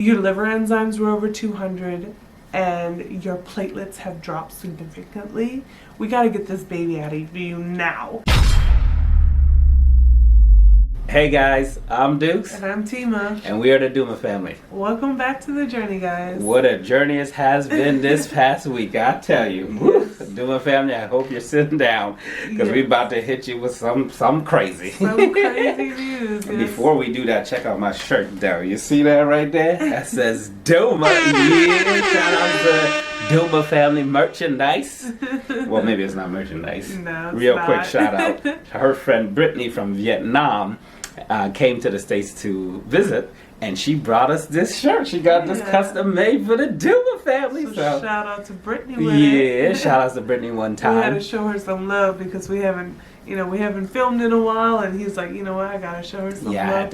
your liver enzymes were over 200 and your platelets have dropped significantly, we got to get this baby out of you now. Hey guys, I'm Dukes. And I'm Tima. And we are the Duma Family. Welcome back to the journey, guys. What a journey it has been this past week, I tell you. Yes. Duma Family, I hope you're sitting down because we're about to hit you with some crazy. Some crazy news. Yes. Before we do that, check out my shirt down. You see that right there? That says Duma. Yeah, shout out to Duma Family merchandise. Well, maybe it's not merchandise. No, it's Real not. quick shout out. Her friend Brittany from Vietnam came to the States to visit, and she brought us this shirt. She got this custom made for the Duma Family. So shout out to Brittany. Yeah, shout out to Brittany one time. We had to show her some love because we haven't filmed in a while, and he's like, you know what, I gotta show her some love. Yeah,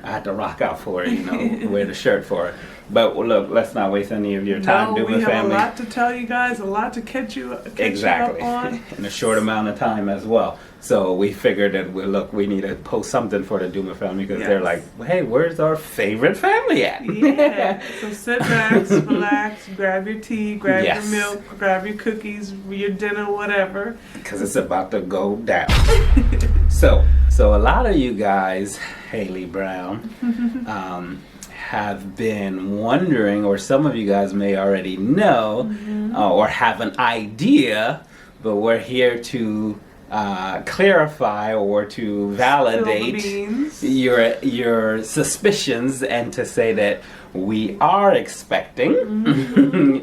I had to rock out for her, wear the shirt for her. But look, let's not waste any of your time, Duma Family. We have a lot to tell you guys, a lot to catch you up on. In a short amount of time as well. So we figured that we need to post something for the Duma Family because they're like, hey, where's our favorite family at? Yeah. So sit back, relax, grab your tea, grab your milk, grab your cookies, your dinner, whatever. Because it's about to go down. So a lot of you guys, Haley Brown, have been wondering, or some of you guys may already know, or have an idea, but we're here to clarify or to validate your suspicions and to say that we are expecting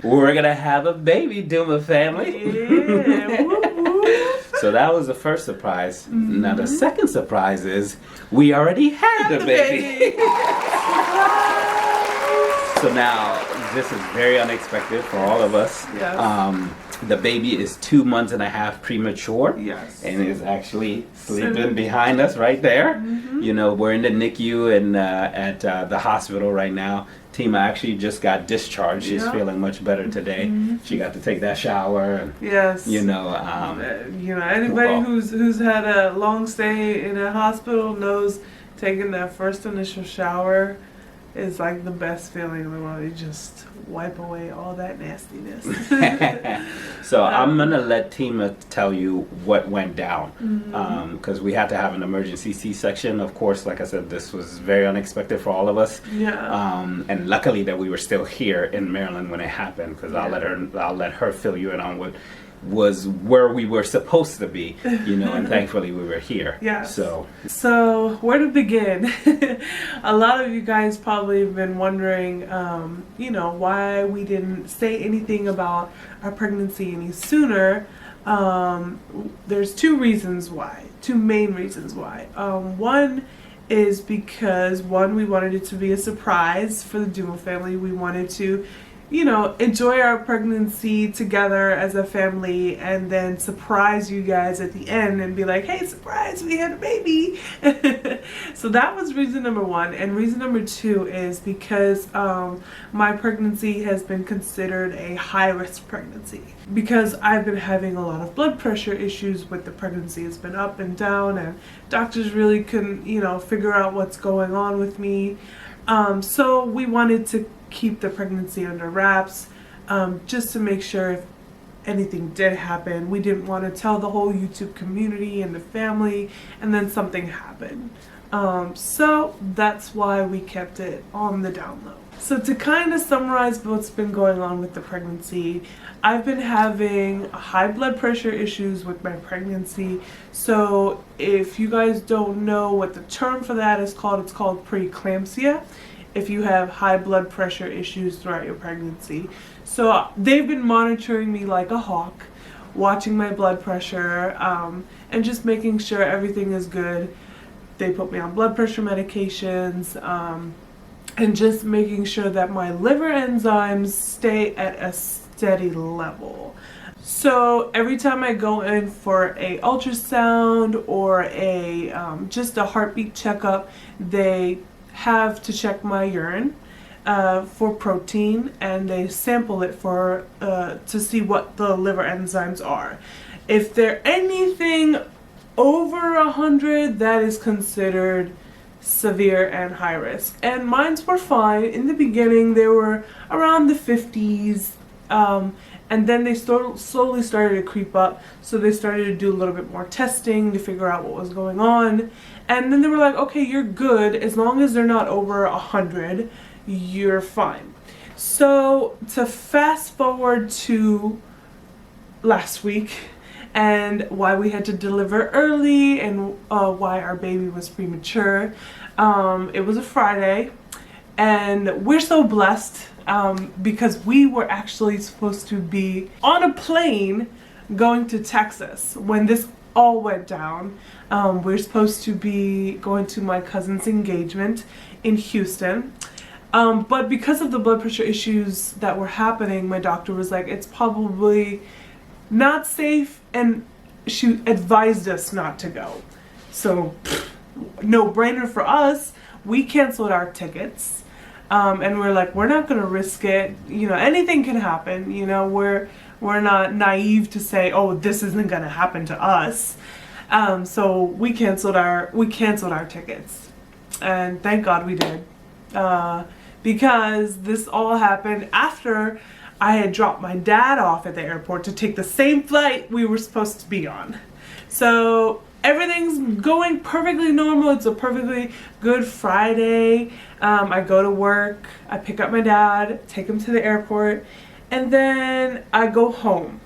we're gonna have a baby, Duma Family. Yeah. So that was the first surprise. Now the second surprise is we already had the baby. So now this is very unexpected for all of us. Yes. The baby is 2 months and a half premature. Yes. And is actually sleeping behind us right there. You know, we're in the NICU and at the hospital right now. Tima actually just got discharged. She's feeling much better today. She got to take that shower. And, yes. Anybody who's had a long stay in a hospital knows taking that first initial shower is like the best feeling in the world. You just wipe away all that nastiness. So I'm gonna let Tima tell you what went down, because we had to have an emergency C-section. Of course, like I said, this was very unexpected for all of us. Yeah. And luckily that we were still here in Maryland when it happened, because I'll let her fill you in on what was where we were supposed to be, and thankfully we were here. Yeah. So where to begin? A lot of you guys probably have been wondering, why we didn't say anything about our pregnancy any sooner. There's two main reasons why. One is because we wanted it to be a surprise for the Duma Family. We wanted to enjoy our pregnancy together as a family and then surprise you guys at the end and be like, hey, surprise, we had a baby. So that was reason number one. And reason number two is because my pregnancy has been considered a high-risk pregnancy. Because I've been having a lot of blood pressure issues with the pregnancy. It's been up and down and doctors really couldn't, figure out what's going on with me. So we wanted to keep the pregnancy under wraps, just to make sure if anything did happen, we didn't want to tell the whole YouTube community and the family and then something happened. So that's why we kept it on the down low. So to kind of summarize what's been going on with the pregnancy, I've been having high blood pressure issues with my pregnancy. So if you guys don't know what the term for that is called, it's called preeclampsia. If you have high blood pressure issues throughout your pregnancy. So they've been monitoring me like a hawk, watching my blood pressure, and just making sure everything is good. They put me on blood pressure medications, and just making sure that my liver enzymes stay at a steady level. So every time I go in for a ultrasound or just a heartbeat checkup, they have to check my urine for protein, and they sample it to see what the liver enzymes are. If they're anything over 100, that is considered severe and high risk. And mines were fine. In the beginning, they were around the 50s. And then they slowly started to creep up. So they started to do a little bit more testing to figure out what was going on. And then they were like, okay, you're good. As long as they're not over 100, you're fine. So to fast forward to last week, and why we had to deliver early, and why our baby was premature. It was a Friday, and we're so blessed because we were actually supposed to be on a plane going to Texas when this all went down. We're supposed to be going to my cousin's engagement in Houston. But because of the blood pressure issues that were happening, my doctor was like, it's probably not safe, and she advised us not to go. So no brainer for us. We canceled our tickets, and we're like, we're not gonna risk it. You know, anything can happen. You know, we're not naive to say, oh, this isn't gonna happen to us. So we canceled our tickets, and thank God we did, because this all happened after I had dropped my dad off at the airport to take the same flight we were supposed to be on. So everything's going perfectly normal. It's a perfectly good Friday. I go to work, I pick up my dad, take him to the airport, and then I go home.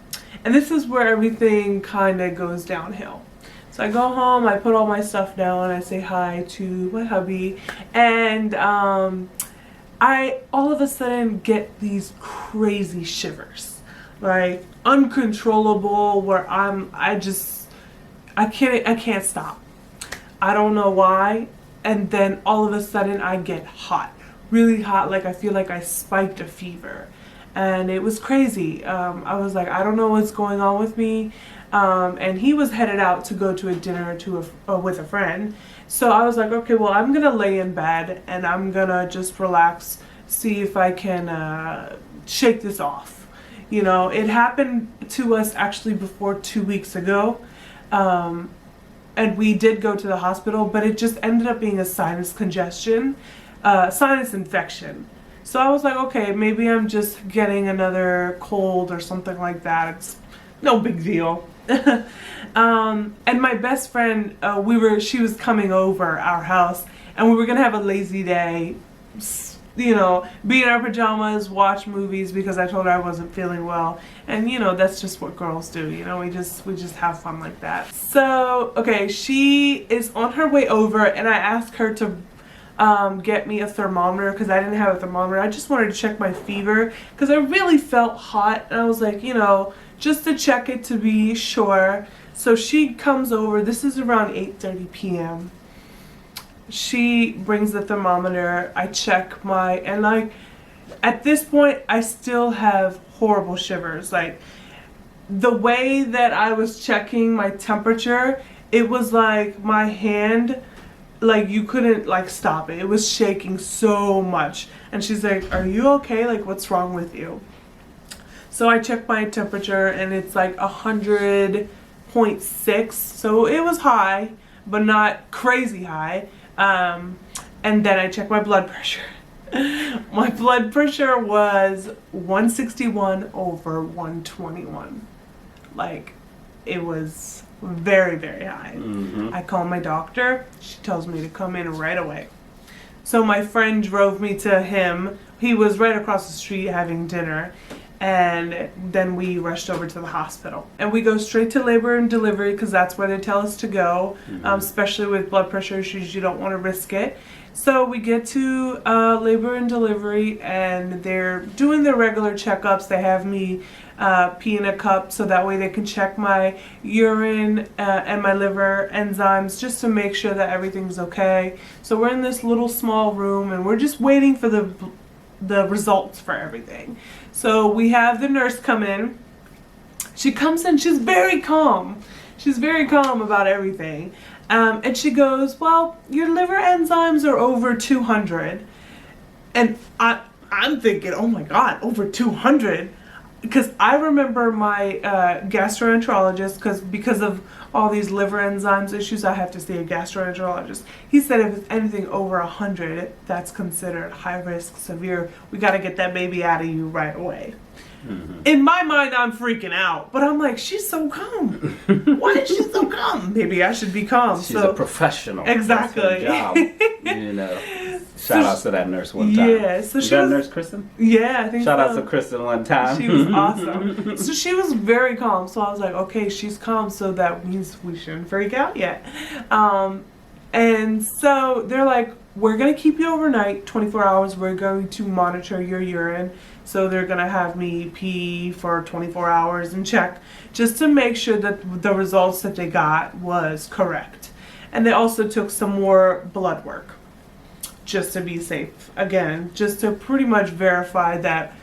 And this is where everything kind of goes downhill. So I go home, I put all my stuff down, I say hi to my hubby, and I all of a sudden get these crazy shivers, like uncontrollable, where I can't stop. I don't know why. And then all of a sudden I get hot, really hot, like I feel like I spiked a fever. And it was crazy. I was like, I don't know what's going on with me. And he was headed out to go to a dinner with a friend. So I was like, okay, well, I'm gonna lay in bed and I'm gonna just relax, see if I can shake this off. You know, it happened to us actually before 2 weeks ago. And we did go to the hospital, but it just ended up being a sinus congestion, sinus infection. So I was like, okay, maybe I'm just getting another cold or something like that. It's no big deal. And my best friend, she was coming over our house, and we were gonna have a lazy day, you know, be in our pajamas, watch movies, because I told her I wasn't feeling well. And you know, that's just what girls do, you know, we just have fun like that. So okay, she is on her way over, and I asked her to get me a thermometer, because I didn't have a thermometer. I just wanted to check my fever because I really felt hot, and I was like, you know, just to check it to be sure. So she comes over. This is around 8:30 p.m. She brings the thermometer. I check and like at this point I still have horrible shivers. Like the way that I was checking my temperature, it was like my hand, like you couldn't like stop it. It was shaking so much. And she's like, are you okay? Like, what's wrong with you? So I checked my temperature and it's like 100.6. So it was high, but not crazy high. And then I checked my blood pressure. My blood pressure was 161 over 121. Like, it was very, very high. Mm-hmm. I called my doctor. She tells me to come in right away. So my friend drove me to him. He was right across the street having dinner. And then we rushed over to the hospital. And we go straight to labor and delivery because that's where they tell us to go. Mm-hmm. Especially with blood pressure issues, you don't want to risk it. So we get to labor and delivery, and they're doing their regular checkups. They have me pee in a cup so that way they can check my urine and my liver enzymes just to make sure that everything's okay. So we're in this little small room, and we're just waiting for the results for everything. So we have the nurse come in. She comes in, she's very calm. She's very calm about everything. And she goes, well, your liver enzymes are over 200. And I'm thinking, oh my God, over 200? because I remember my gastroenterologist, because of all these liver enzymes issues, I have to see a gastroenterologist. He said if it's anything over 100, that's considered high risk, severe. We got to get that baby out of you right away. Mm-hmm. In my mind, I'm freaking out, but I'm like, she's so calm. Why is she so calm? Maybe I should be calm. She's a professional. Exactly. That's her job. You know. Shout out to that nurse one time. Yeah, so she was, Nurse Kristen? Yeah, I think Shout out to Kristen one time. She was awesome. So she was very calm. So I was like, okay, she's calm, so that means we shouldn't freak out yet. And so they're like, we're going to keep you overnight, 24 hours. We're going to monitor your urine. So they're going to have me pee for 24 hours and check just to make sure that the results that they got was correct. And they also took some more blood work just to be safe. Again, just to pretty much verify that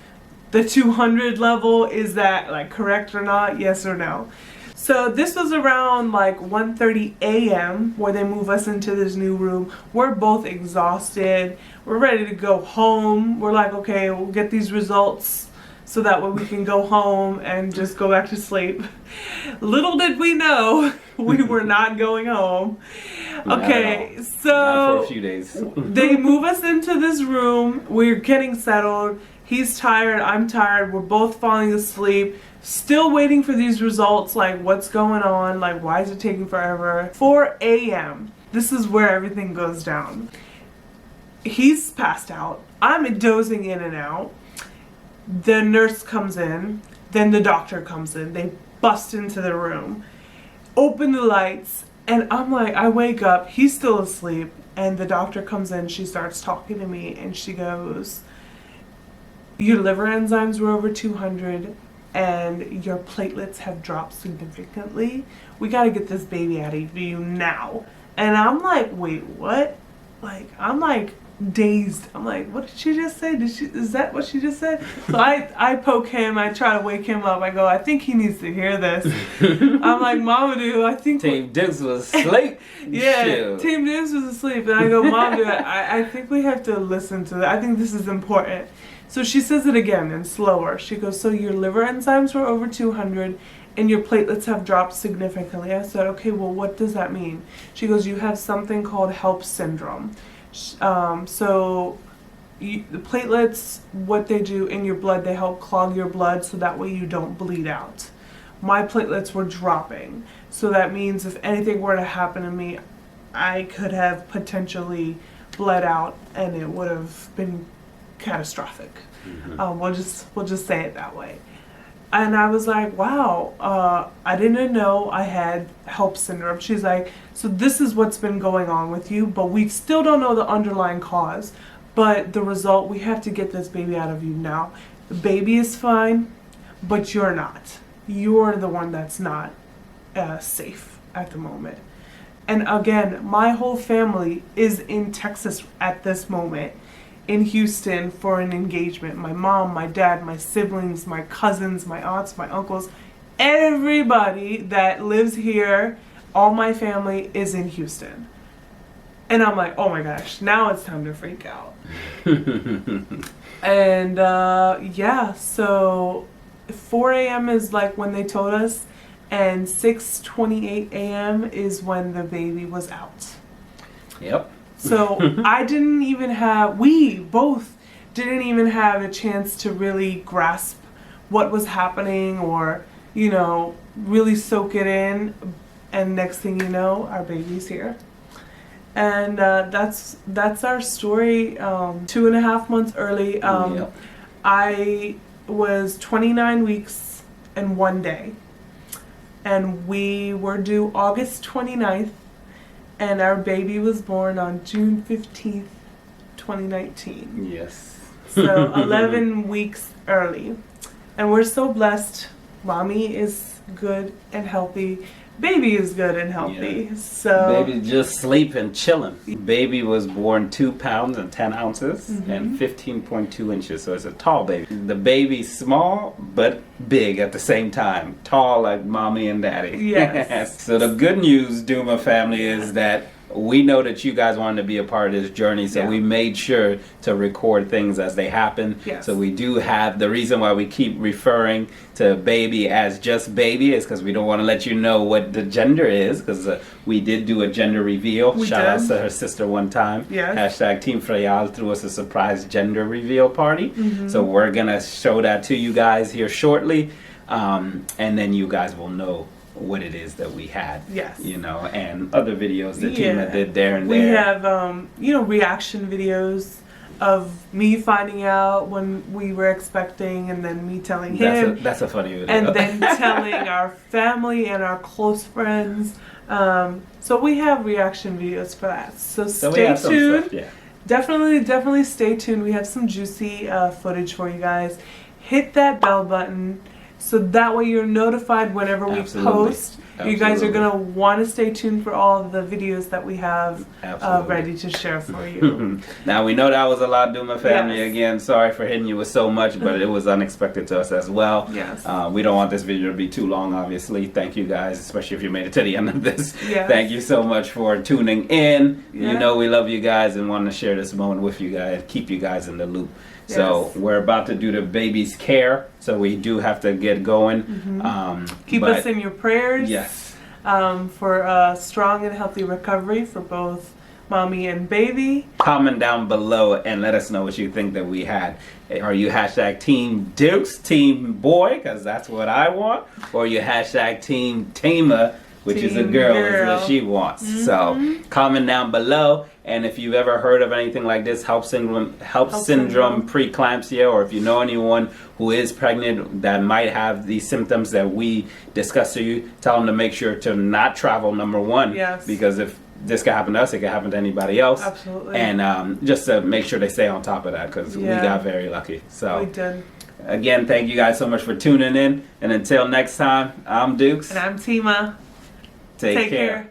the 200 level, is that like correct or not? Yes or no? So this was around like 1:30 a.m. where they move us into this new room. We're both exhausted. We're ready to go home. We're like, okay, we'll get these results so that way we can go home and just go back to sleep. Little did we know we were not going home. Okay, so not for a few days. They move us into this room. We're getting settled. He's tired. I'm tired. We're both falling asleep. Still waiting for these results. Like, what's going on? Like, why is it taking forever? 4 a.m. This is where everything goes down. He's passed out. I'm dozing in and out. The nurse comes in. Then the doctor comes in. They bust into the room. Open the lights. And I'm like, I wake up. He's still asleep. And the doctor comes in. She starts talking to me. And she goes, your liver enzymes were over 200. And your platelets have dropped significantly. We got to get this baby out of you now. And I'm like, wait, what? Like, I'm like dazed. I'm like, what did she just say? Is that what she just said? So I poke him. I try to wake him up. I go, I think he needs to hear this. I'm like, Mamadou, I think Team Dukes was asleep. Yeah, Shoot. Team Dukes was asleep. And I go, Mamadou, I think we have to listen to that. I think this is important. So she says it again and slower. She goes, so your liver enzymes were over 200 and your platelets have dropped significantly. I said, okay, well, what does that mean? She goes, you have something called HELP syndrome. The platelets, what they do in your blood, they help clog your blood so that way you don't bleed out. My platelets were dropping. So that means if anything were to happen to me, I could have potentially bled out and it would have been catastrophic. Mm-hmm. We'll just say it that way. And I was like, wow, I didn't know I had HELP syndrome. She's like, so this is what's been going on with you, but we still don't know the underlying cause. But the result, we have to get this baby out of you now. The baby is fine, but you're not. You're the one that's not safe at the moment. And again, my whole family is in Texas at this moment, in Houston for an engagement. My mom, my dad, my siblings, my cousins, my aunts, my uncles, everybody that lives here, all my family is in Houston. And I'm like, oh my gosh, now it's time to freak out. And yeah, so 4 a.m. is like when they told us, and 6:28 a.m. is when the baby was out. Yep. So we both didn't even have a chance to really grasp what was happening or, really soak it in. And next thing you know, our baby's here. And that's our story. 2.5 months early. Yep. I was 29 weeks and 1 day. And we were due August 29th. And our baby was born on June 15th, 2019. Yes. So 11 weeks early. And we're so blessed. Mommy is good and healthy. Baby is good and healthy. Yeah. So baby just sleeping, chilling. Baby was born 2 pounds and 10 ounces and 15.2 inches. So it's a tall baby. The baby's small but big at the same time. Tall like mommy and daddy. Yes. So the good news, Duma family, is that we know that you guys wanted to be a part of this journey, so we made sure to record things as they happen. Yes. So we do have, the reason why we keep referring to baby as just baby is because we don't want to let you know what the gender is, because we did do a gender reveal. Shout out to her sister one time. Yes. Hashtag Team Freyal threw us a surprise gender reveal party. So we're going to show that to you guys here shortly, and then you guys will know what it is that we had. Yes. You know, and other videos that Tima did there and there. We have, you know, reaction videos of me finding out when we were expecting, and then me telling him. That's a funny video. And then telling our family and our close friends. So we have reaction videos for that. So stay tuned. Stuff, Definitely stay tuned. We have some juicy footage for you guys. Hit that bell button so that way you're notified whenever we post. You guys are going to want to stay tuned for all of the videos that we have ready to share for you. Now, we know that was a lot, Duma Family. Again, sorry for hitting you with so much, but it was unexpected to us as well. Yes. We don't want this video to be too long, obviously. Thank you guys, especially if you made it to the end of this. Yes. Thank you so much for tuning in. You know we love you guys and want to share this moment with you guys, keep you guys in the loop. So we're about to do the baby's care, so we do have to get going. Keep us in your prayers. Yes. For a strong and healthy recovery for both mommy and baby. Comment down below and let us know what you think that we had. Are you hashtag Team Dukes, Team Boy, because that's what I want, or are you hashtag Team Tima, which is a girl, is what she wants. So comment down below. And if you've ever heard of anything like this, HELLP syndrome, preeclampsia, or if you know anyone who is pregnant that might have these symptoms that we discussed to you, tell them to make sure to not travel, number one. Yes. Because if this can happen to us, it can happen to anybody else. Absolutely. And just to make sure they stay on top of that, because we got very lucky. So we did. Again, thank you guys so much for tuning in. And until next time, I'm Dukes. And I'm Tima. Take care.